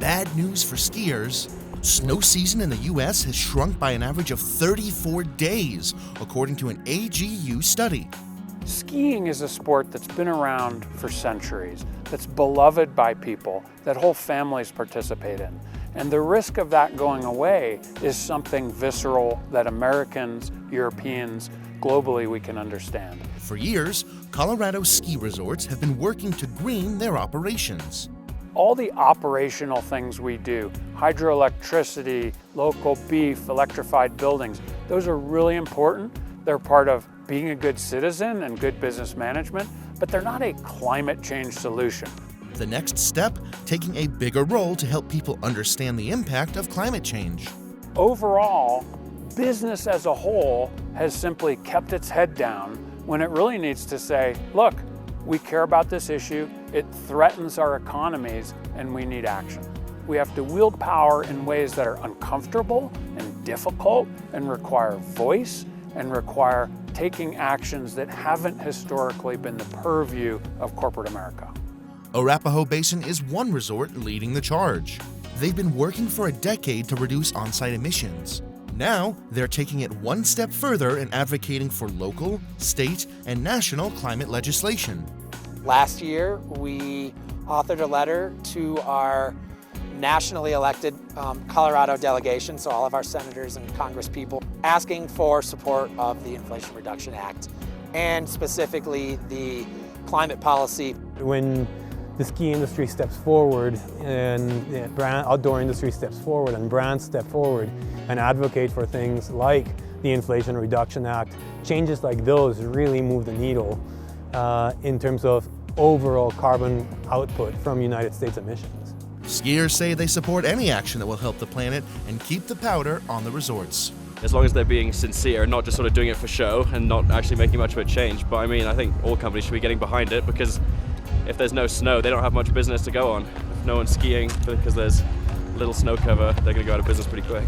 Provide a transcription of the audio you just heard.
bad news for skiers. Snow season in the U.S. has shrunk by an average of 34 days, according to an AGU study. Skiing is a sport that's been around for centuries, that's beloved by people, that whole families participate in. And the risk of that going away is something visceral that Americans, Europeans, globally we can understand. For years, Colorado ski resorts have been working to green their operations. All the operational things we do, hydroelectricity, local beef, electrified buildings, those are really important. They're part of being a good citizen and good business management, but they're not a climate change solution. The next step, taking a bigger role to help people understand the impact of climate change. Overall, business as a whole has simply kept its head down when it really needs to say, look, we care about this issue, it threatens our economies, and we need action. We have to wield power in ways that are uncomfortable and difficult and require voice and require taking actions that haven't historically been the purview of corporate America. Arapahoe Basin is one resort leading the charge. They've been working for a decade to reduce on-site emissions. Now, they're taking it one step further and advocating for local, state, and national climate legislation. Last year, we authored a letter to our nationally elected Colorado delegation, so all of our senators and congresspeople, asking for support of the Inflation Reduction Act and specifically the climate policy. When the ski industry steps forward and the outdoor industry steps forward and brands step forward and advocate for things like the Inflation Reduction Act, changes like those really move the needle in terms of overall carbon output from United States emissions. Skiers say they support any action that will help the planet and keep the powder on the resorts. As long as they're being sincere, not just sort of doing it for show and not actually making much of a change. But I mean, I think all companies should be getting behind it, because if there's no snow, they don't have much business to go on. If no one's skiing because there's little snow cover, they're going to go out of business pretty quick.